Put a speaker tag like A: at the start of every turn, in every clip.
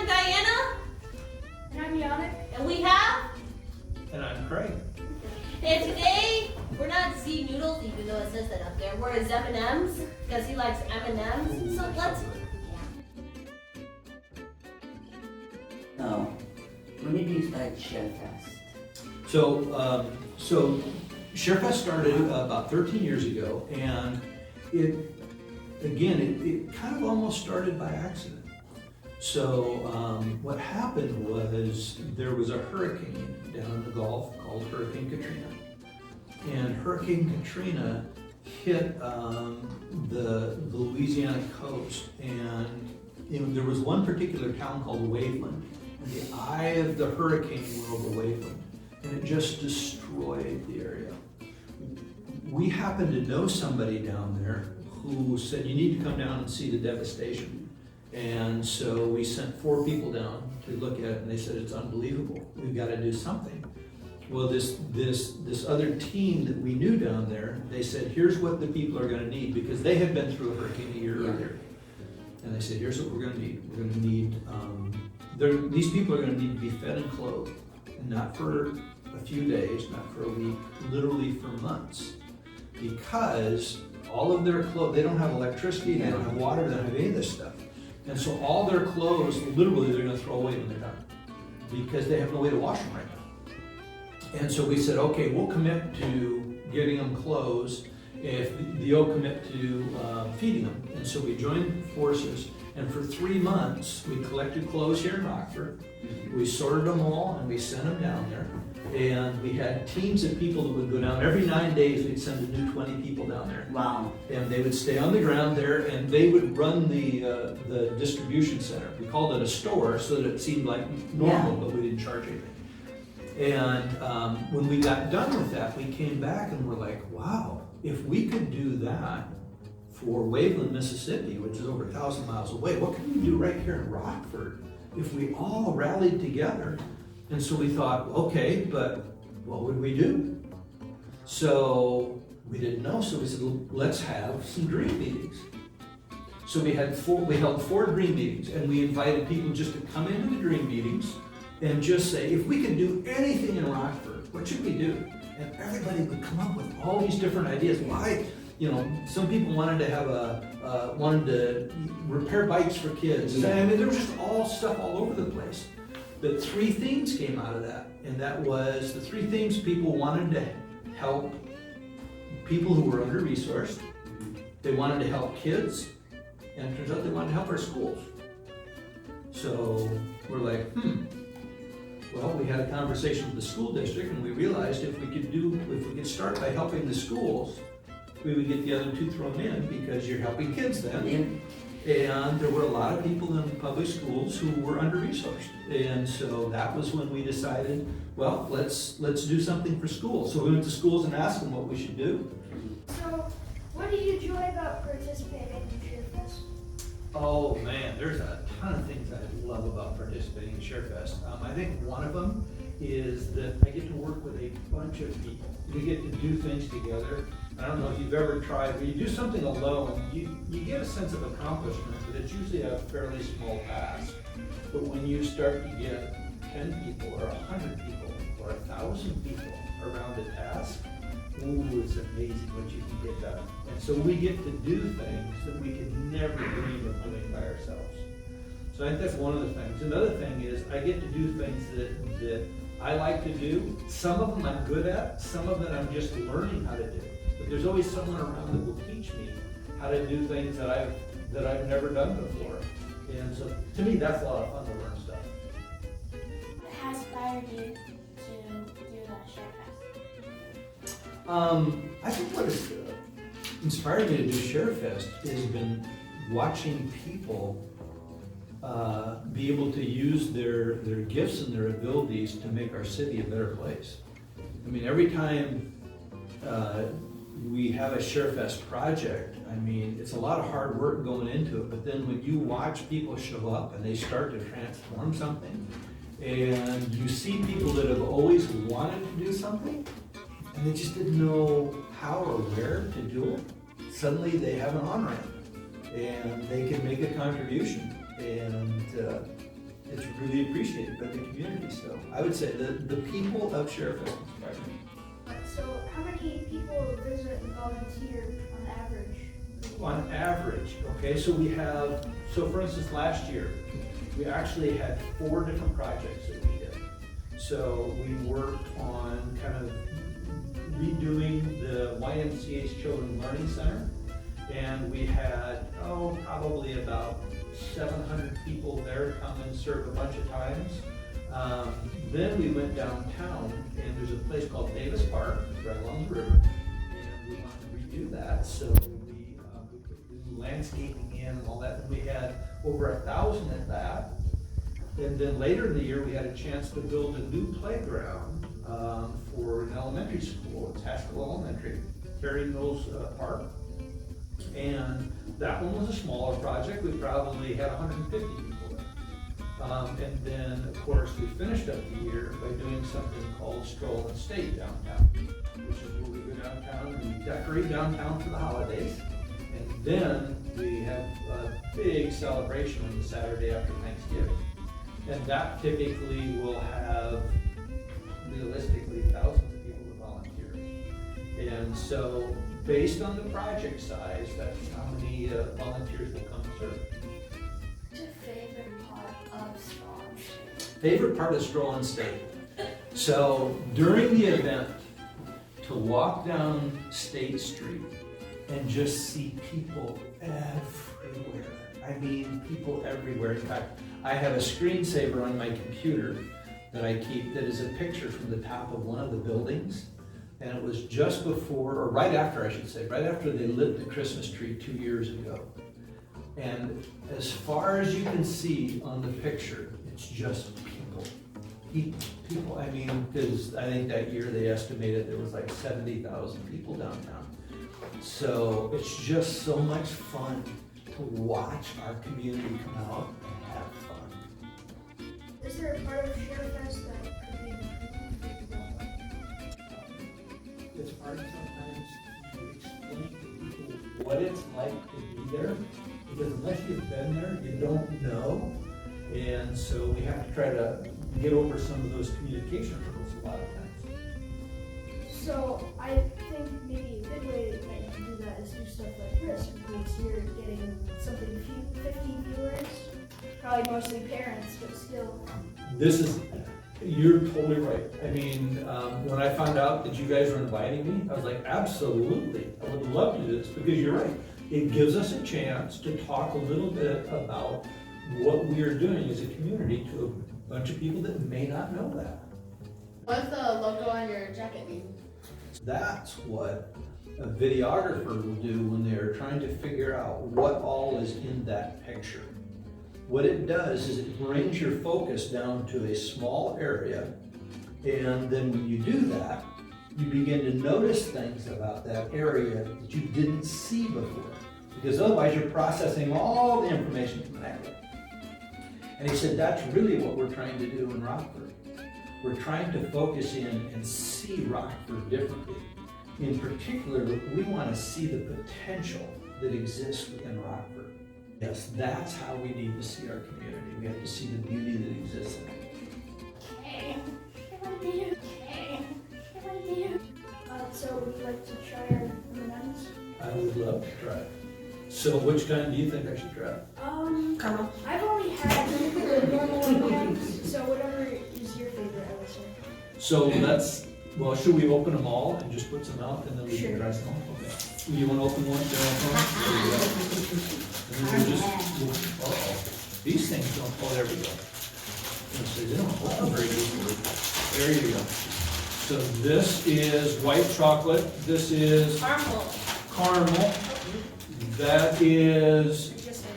A: I'm Diana.
B: And I'm Yannick.
A: And we have.
C: And I'm Creig.
A: And today, we're not Z Noodles, even though it says that up there. We're as M&Ms, because he likes M&Ms. So let's.
D: No. When did you start ShareFest?
C: So ShareFest started about 13 years ago, and it kind of almost started by accident. So what happened was there was a hurricane down in the Gulf called Hurricane Katrina. And Hurricane Katrina hit the Louisiana coast, and there was one particular town called Waveland. And the eye of the hurricane went over Waveland, and it just destroyed the area. We happened to know somebody down there who said, you need to come down and see the devastation. And so we sent 4 people down to look at it, and they said, it's unbelievable. We've got to do something. Well, this other team that we knew down there, they said, here's what the people are going to need, because they had been through a hurricane a year earlier. And they said, here's what we're going to need. We're going to need, these people are going to need to be fed and clothed, and not for a few days, not for a week, literally for months. Because all of their clothes, they don't have electricity, they don't have water, they don't have any of this stuff. And so all their clothes, literally, they're going to throw away when they're done, because they have no way to wash them right now. And so we said, okay, we'll commit to getting them clothes if they'll commit to feeding them. And so we joined forces, and for 3 months, we collected clothes here in Rockford. We sorted them all, and we sent them down there. And we had teams of people that would go down. Every 9 days, we'd send a new 20 people down there.
D: Wow.
C: And they would stay on the ground there, and they would run the distribution center. We called it a store so that it seemed like normal, but we didn't charge anything. And when we got done with that, we came back and we're like, wow, if we could do that for Waveland, Mississippi, which is over 1,000 miles away, what can we do right here in Rockford if we all rallied together? And so we thought, okay, but what would we do? So we didn't know, so we said, let's have some dream meetings. So we held 4 dream meetings, and we invited people just to come into the dream meetings and just say, if we could do anything in Rockford, what should we do? And everybody would come up with all these different ideas. Why? Some people wanted to have wanted to repair bikes for kids. I mean, there was just all stuff all over the place. But 3 things came out of that, and that was the 3 things: people wanted to help people who were under-resourced, they wanted to help kids, and it turns out they wanted to help our schools. So we're like, well, we had a conversation with the school district, and we realized if we could start by helping the schools, we would get the other 2 thrown in, because you're helping kids then. And there were a lot of people in public schools who were under-resourced. And so that was when we decided, well, let's do something for schools. So we went to schools and asked them what we should do.
B: So, what do you enjoy about participating in ShareFest?
C: Oh man, there's a ton of things I love about participating in ShareFest. I think one of them is that I get to work with a bunch of people. We get to do things together. I don't know if you've ever tried, when you do something alone, you get a sense of accomplishment, but it's usually a fairly small task. But when you start to get 10 people or 100 people or 1,000 people around a task, ooh, it's amazing what you can get done. And so we get to do things that we could never dream of doing by ourselves. So I think that's one of the things. Another thing is I get to do things that I like to do. Some of them I'm good at, some of them I'm just learning how to do. But there's always someone around that will teach me how to do things that I've never done before. And so to me, that's a lot of fun to learn stuff.
B: What has inspired you to do the ShareFest?
C: I think what has inspired me to do ShareFest has been watching people be able to use their gifts and their abilities to make our city a better place. I mean, every time we have a ShareFest project, I mean, it's a lot of hard work going into it, but then when you watch people show up and they start to transform something, and you see people that have always wanted to do something, and they just didn't know how or where to do it, suddenly they have an on-ramp, and they can make a contribution. And it's really appreciated by the community. So I would say the people of ShareFest inspire me.
B: So how many people visit and volunteer on average?
C: On average, okay, so for instance, last year, we actually had 4 different projects that we did. So we worked on kind of redoing the YMCA's Children's Learning Center, and we had, probably about 700 people there come and serve a bunch of times. Then we went downtown, and there's a place called Davis Park, right along the river, and we wanted to redo that, so we put new landscaping in and all that, and we had over 1,000 at that. And then later in the year, we had a chance to build a new playground for an elementary school. It's Haskell Elementary, Terry Mills Park. And that one was a smaller project. We probably had 150 people there. And then, of course, we finished up the year by doing something called Stroll and State downtown, which is where we go downtown and we decorate downtown for the holidays. And then we have a big celebration on the Saturday after Thanksgiving. And that typically will have, realistically, thousands of people to volunteer. And so, based on the project size, that's how many volunteers will come and serve.
B: What's your favorite part of Stroll and State?
C: Favorite part of Stroll and State. So, during the event, to walk down State Street and just see people everywhere. I mean, people everywhere. In fact, I have a screensaver on my computer that I keep that is a picture from the top of one of the buildings. And it was just before, or right after, I should say, right after they lit the Christmas tree 2 years ago. And as far as you can see on the picture, it's just people. People, I mean, because I think that year they estimated there was like 70,000 people downtown. So it's just so much fun to watch our community come out and have fun.
B: Is there a part of ShareFest that could be improved?
C: It's hard sometimes to explain to people what it's like to be there, because unless you've been there, you don't know. And so we have to try to get over some of those communication hurdles a lot of times.
B: So I think maybe a good way that you can do that is do stuff like this, because you're getting something 50 viewers, probably mostly parents, but still.
C: You're totally right. I mean, when I found out that you guys were inviting me, I was like, absolutely, I would love to do this, because you're right. It gives us a chance to talk a little bit about what we are doing as a community to a bunch of people that may not know that.
A: What's the logo on your jacket mean?
C: That's what a videographer will do when they're trying to figure out what all is in that picture. What it does is it brings your focus down to a small area, and then when you do that, you begin to notice things about that area that you didn't see before, because otherwise you're processing all the information from that area. And he said that's really what we're trying to do in Rockford. We're trying to focus in and see Rockford differently. In particular, we want to see the potential that exists within Rockford. Yes, that's how we need to see our community. We have to see the beauty that exists in it.
B: So would you like to try our M&Ms?
C: I would love to try it. So which kind do you think I should try?
A: Caramel.
B: I've only had the normal M&Ms, so whatever is your favorite, I would say.
C: So should we open them all and just put some out and then we can try some? Okay. You want to open one? And then these things don't, there we go. They don't open very easily. There you go. So this is white chocolate. This is caramel. That is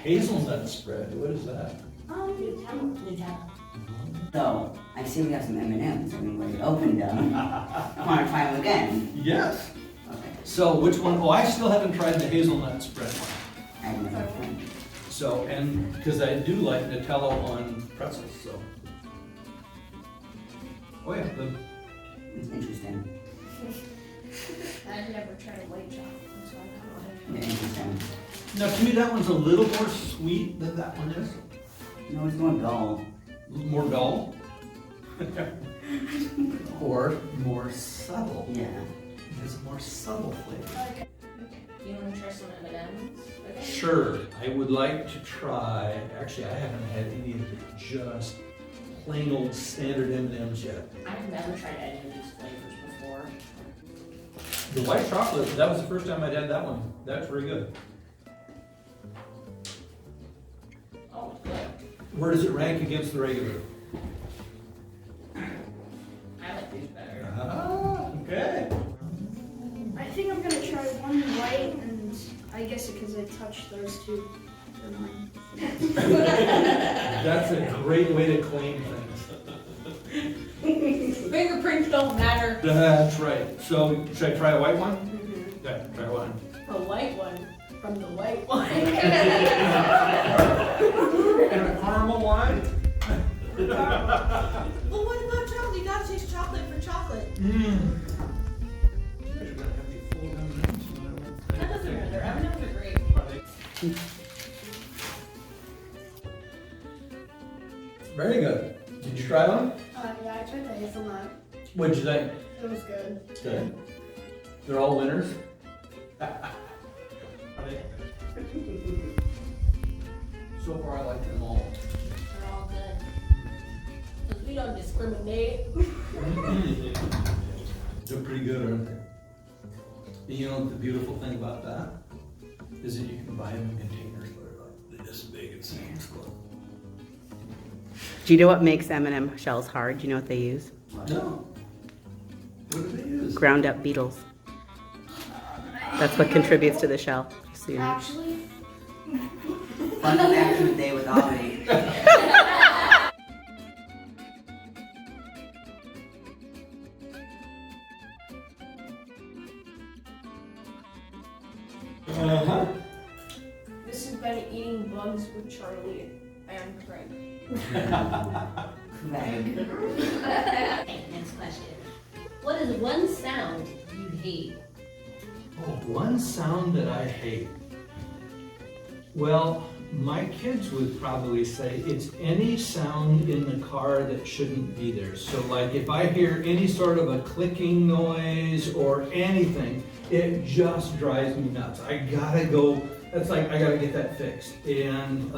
C: hazelnut spread. What is that?
D: So, I see we have some M&Ms. I mean, when you opened them, I want to try them again.
C: Yes.
D: Okay.
C: So which one? Oh, I still haven't tried the hazelnut spread one.
D: I have another one.
C: So, and because I do like Nutella on pretzels, so. Oh yeah,
D: It's interesting.
B: I've never tried white chocolate, so I don't know.
D: Yeah, interesting.
C: now to me that one's a little more sweet than that one is.
D: No, it's more dull.
C: More dull? Or more subtle?
D: Yeah.
C: It's a more subtle flavor.
A: You want to try some M&Ms? Okay.
C: Sure, I would like to try, actually I haven't had any of the just plain old standard M&Ms yet.
A: I've never tried any of these flavors before.
C: The white chocolate, that was the first time I'd had that one. That's very good.
A: Oh, it's good.
C: Where does it rank against the regular?
A: I like these better.
C: Ah, okay.
B: I think I'm gonna try one white, and I guess because I touched those two. They're mine.
C: That's a great way to claim things.
A: Fingerprints don't matter.
C: That's right. So, should I try a white one?
A: Mm-hmm.
C: Okay, try one.
A: The white one from the white one.
C: And a caramel one?
A: Well, what about chocolate? You gotta taste chocolate for chocolate.
C: Mmm.
A: That doesn't matter. M&Ms are great.
C: Very good. Did you try one?
B: Yeah, I tried the hazelnut.
C: What'd you think?
B: It was good.
C: Good. They're all winners? So far, I like them all.
A: They're all good. Because we don't discriminate.
C: They're pretty good, aren't they? You know the beautiful thing about that is that you can buy them in containers that are like this big and Sam's Club.
E: Do you know what makes M&M shells hard? Do you know what they use?
C: No. What do they use?
E: Ground up beetles. That's what contributes to the shell. Just so you know.
B: Actually,
D: Fun fact of the day with Ollie.
C: Uh-huh.
B: this has been Eating Bugs with Charlie and Craig.
D: Creig.
A: Okay, next question. What is one sound you hate?
C: Oh, one sound that I hate. Well, my kids would probably say it's any sound in the car that shouldn't be there. So like if I hear any sort of a clicking noise or anything, it just drives me nuts. I gotta go, that's like, I gotta get that fixed. And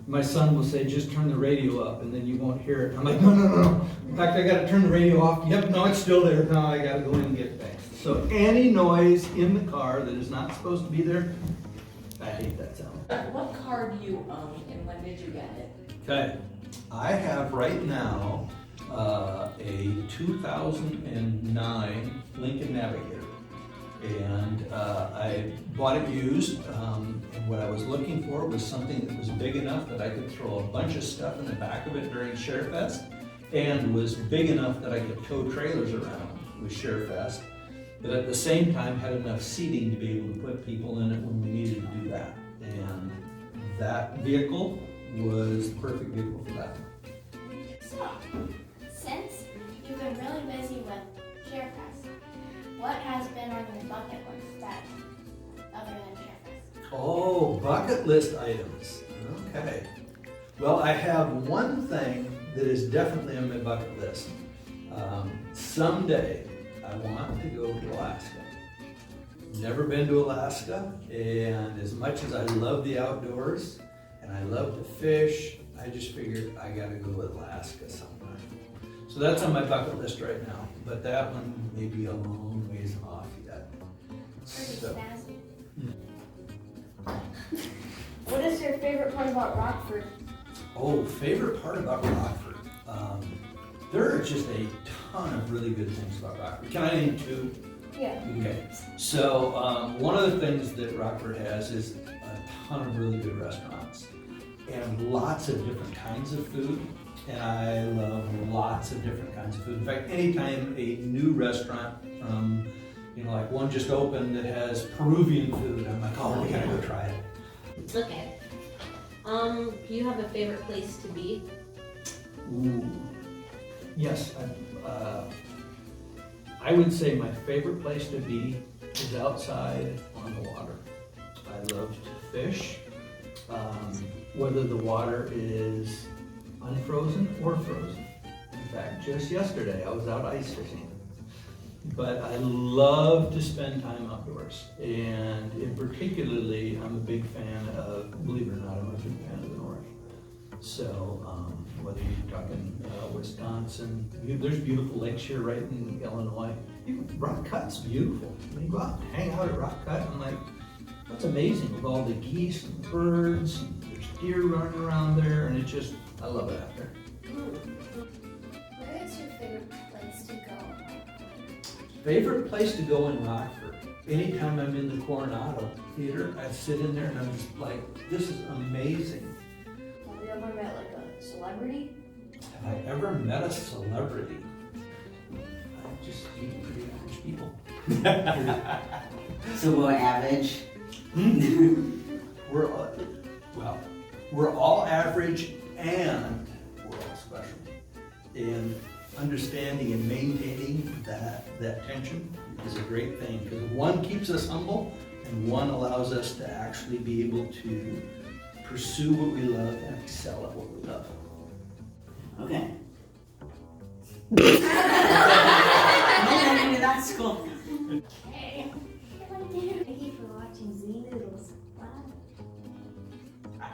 C: my son will say, just turn the radio up and then you won't hear it. I'm like, no, no, no, no. In fact, I gotta turn the radio off. Yep, no, it's still there. No, I gotta go in and get it fixed. So any noise in the car that is not supposed to be there, I hate that sound.
F: What car do you own and when did you get it?
C: Okay, I have right now a 2009 Lincoln Navigator. And I bought it used, and what I was looking for was something that was big enough that I could throw a bunch of stuff in the back of it during ShareFest, and was big enough that I could tow trailers around with ShareFest, but at the same time had enough seating to be able to put people in it when we needed to do that. And that vehicle was the perfect vehicle for that.
G: So, since you've been really busy with ShareFest, what has been on your bucket list that other than ShareFest?
C: Oh, bucket list items. Okay. Well, I have one thing that is definitely on my bucket list. Someday, I want to go to Alaska. Never been to Alaska, and as much as I love the outdoors and I love to fish, I just figured I gotta go to Alaska sometime. So that's on my bucket list right now, but that one may be a long ways off yet.
G: Pretty
C: So,
G: snazzy.
B: What is your favorite part about Rockford?
C: oh, favorite part about Rockford? There are just a ton of really good things about Rockford. Can I name two?
B: Yeah.
C: Okay, so one of the things that Rockford has is a ton of really good restaurants and lots of different kinds of food. And I love lots of different kinds of food. In fact, anytime a new restaurant, like one just opened that has Peruvian food, I'm like, oh, we gotta go try it.
A: Okay. Do you have a favorite place to be?
C: Ooh. Yes, I would say my favorite place to be is outside on the water. I love to fish, whether the water is unfrozen or frozen. In fact, just yesterday I was out ice fishing. But I love to spend time outdoors, and in particularly, I'm a big fan of, believe it or not, I'm a big fan of the North. So whether you're talking Wisconsin, there's beautiful lakes here right in Illinois. Rock Cut's beautiful. When you go out and hang out at Rock Cut, I'm like, that's amazing with all the geese and birds, and there's deer running around there, and it's just, I love it out there.
G: Where is your favorite place to go?
C: Favorite place to go in Rockford? Anytime I'm in the Coronado Theater, I sit in there and I'm just like, this is amazing.
B: Have you ever met like a celebrity?
C: Have I ever met a celebrity? I just meet pretty average people.
D: So we're average.
C: We're all average and we're all special. And understanding and maintaining that tension is a great thing, because one keeps us humble and one allows us to actually be able to pursue what we love and excel at what we love.
D: Okay. No, that's cool.
G: Okay.
B: Thank you for watching Z Noodles. Bye.